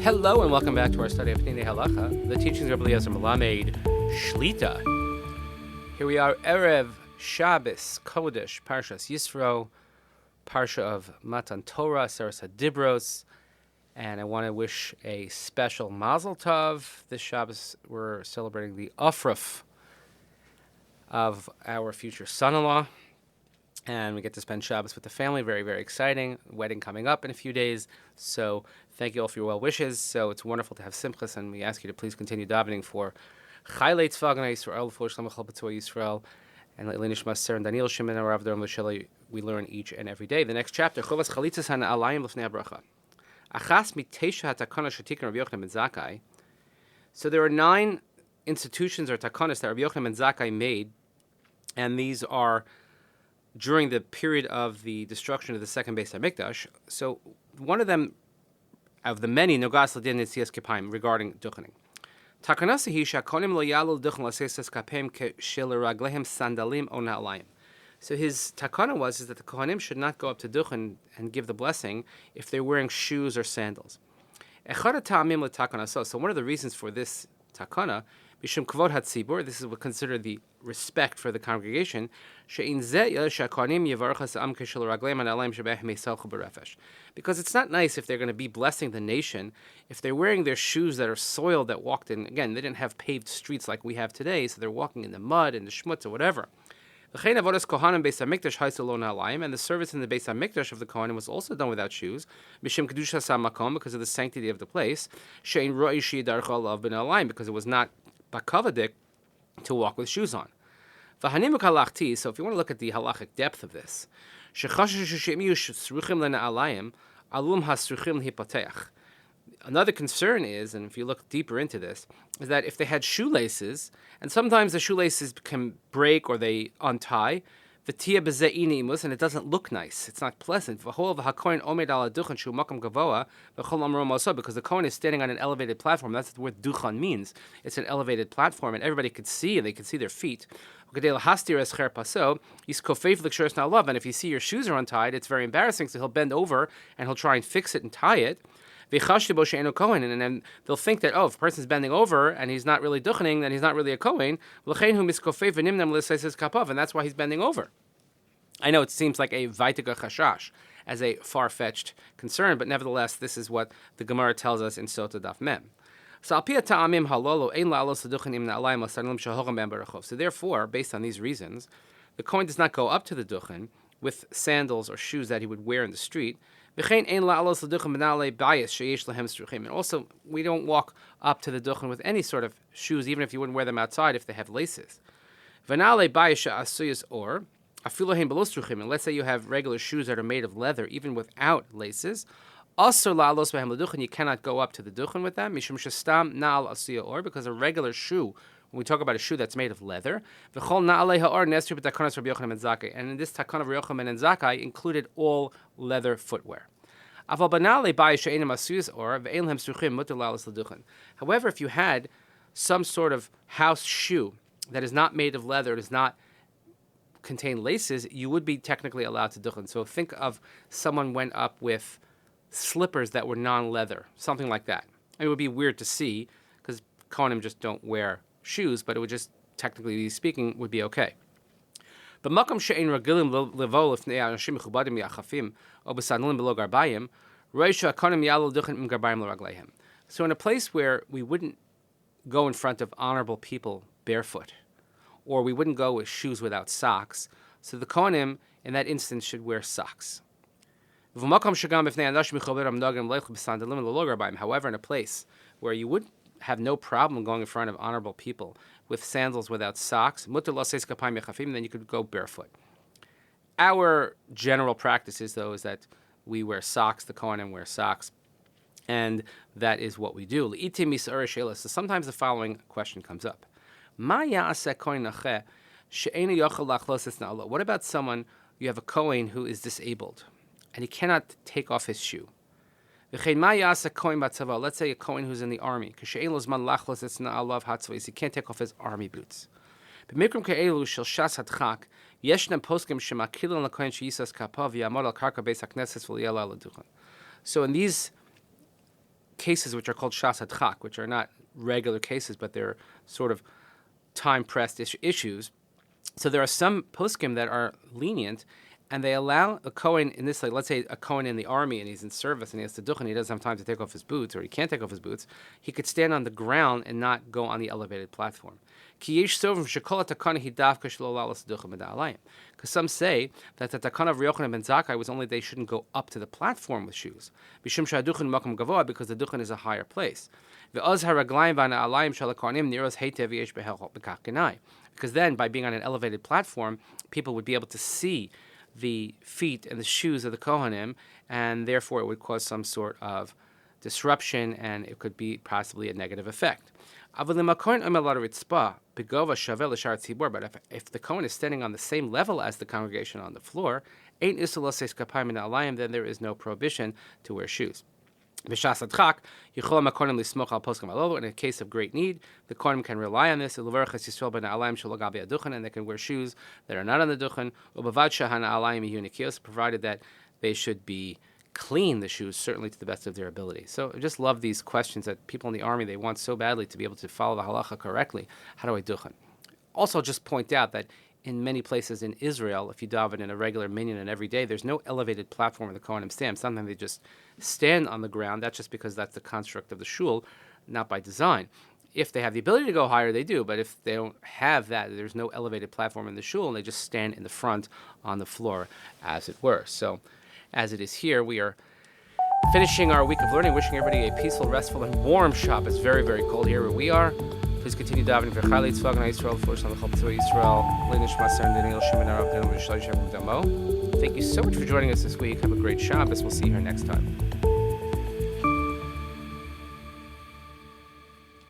Hello and welcome back to our study of Peninei Halacha, the teachings of Rabbi Eliezer Melamed Shlita. Here we are, Erev Shabbos Kodesh, Parshas Yisro, Parsha of Matan Torah, Seres HaDibros, and I want to wish a special Mazel Tov. This Shabbos we're celebrating the Afraf of our future son-in-law, and we get to spend Shabbos with the family. Very, very exciting. Wedding coming up in a few days. So thank you all for your well wishes. So it's wonderful to have Simchas, and we ask you to please continue davening for Chaylei Tzva Gana Yisrael, for Shlom Chol B'Tzva Yisrael, and Nishmat Ser and Daniel Shimon and Rav Doron L'Sheli. We learn each and every day. The next chapter, Chovas Chalitzas Hana Alayim L'Fnei HaBracha. Achas Mitesha HaTakana Shetikon Rav Yochanan ben Zakkai. So there are 9 institutions or takanas that Rav Yochanan ben Zakkai made, and these are during the period of the destruction of the second Beis HaMikdash. So one of them, of the many, Nogas L'Din Netzias Kipayim, regarding duchening. Takanasa hi shakonim lo yalu duchen l'seisas kapem shel raglehem sandalim o na'alayim. So his takana is that the Kohanim should not go up to duchen and give the blessing if they're wearing shoes or sandals. Echad ha'ta'amim l'takanaso. So one of the reasons for this takana, Bishum Kvod HaTzibur, this is what considered the respect for the congregation, because it's not nice if they're going to be blessing the nation, if they're wearing their shoes that are soiled, that walked in, again, they didn't have paved streets like we have today, so they're walking in the mud and the schmutz or whatever. And the service in the Beis HaMikdash of the Kohanim was also done without shoes, because of the sanctity of the place, because it was not bakavadik to walk with shoes on. So if you want to look at the halachic depth of this, another concern is, and if you look deeper into this, is that if they had shoelaces, and sometimes the shoelaces can break or they untie, and it doesn't look nice. It's not pleasant. Because the Kohen is standing on an elevated platform. That's what duchan means. It's an elevated platform, and everybody could see, and they could see their feet. And if you see your shoes are untied, it's very embarrassing, so he'll bend over, and he'll try and fix it and tie it. And then they'll think that, if a person's bending over and he's not really duchening, then he's not really a Kohen. And that's why he's bending over. I know it seems like a vaitika chashash, as a far-fetched concern, but nevertheless, this is what the Gemara tells us in Sota Daf Mem. So therefore, based on these reasons, the Kohen does not go up to the duchen with sandals or shoes that he would wear in the street. And also, we don't walk up to the duchen with any sort of shoes, even if you wouldn't wear them outside if they have laces. And let's say you have regular shoes that are made of leather, even without laces. You cannot go up to the duchen with them, because a regular shoe, when we talk about a shoe that's made of leather, and in this takana of Yochanan ben Zakkai included all leather footwear. However, if you had some sort of house shoe that is not made of leather, does not contain laces, you would be technically allowed to duchen. So think of someone went up with slippers that were non-leather, something like that. It would be weird to see, because Kohanim just don't wear shoes, but it would just, technically speaking, would be okay. But makom she'ein ragilim levo lifnei anashim mechubadim yachafim o b'sandalim below garbayim, roisha kohanim yalu duchen im garbayim l'ragleihem. So in a place where we wouldn't go in front of honorable people barefoot, or we wouldn't go with shoes without socks, so the Kohanim, in that instance, should wear socks. However, in a place where you would have no problem going in front of honorable people with sandals without socks, then you could go barefoot. Our general practice is, though, is that we wear socks, the Kohanim wear socks, and that is what we do. So sometimes the following question comes up. What about someone, you have a Kohen who is disabled, and he cannot take off his shoe? Let's say a Kohen who's in the army, he can't take off his army boots. So in these cases which are called shas hadchak, which are not regular cases, but they're sort of time-pressed issues. So there are some poskim that are lenient, and they allow a Kohen in this, like, let's say a Kohen in the army and he's in service and he has to duchen, he doesn't have time to take off his boots, or he can't take off his boots, he could stand on the ground and not go on the elevated platform. Because some say that the takana of Yochanan ben Zakkai was only they shouldn't go up to the platform with shoes, because the duchen is a higher place. Because then, by being on an elevated platform, people would be able to see the feet and the shoes of the Kohanim, and therefore it would cause some sort of disruption, and it could be possibly a negative effect. But if the Kohen is standing on the same level as the congregation on the floor, then there is no prohibition to wear shoes. In a case of great need, the Kohanim can rely on this, and they can wear shoes that are not on the duchen, provided that they should be clean, the shoes, certainly to the best of their ability. So I just love these questions that people in the army, they want so badly to be able to follow the halacha correctly. How do I duchen? Also, just point out that in many places in Israel, if you daven in a regular minyan and every day, there's no elevated platform where the Kohanim stand. Sometimes they just stand on the ground. That's just because that's the construct of the shul, not by design. If they have the ability to go higher, they do. But if they don't have that, there's no elevated platform in the shul, and they just stand in the front on the floor, as it were. So, as it is here, we are finishing our week of learning, wishing everybody a peaceful, restful, and warm Shabbat. It's very, very cold here where we are. Please continue davening for Chayei Tzvah Yisrael, for Shalom Yisrael, Nishmat Daniel Shimon. Thank you so much for joining us this week. Have a great Shabbos. We'll see you here next time.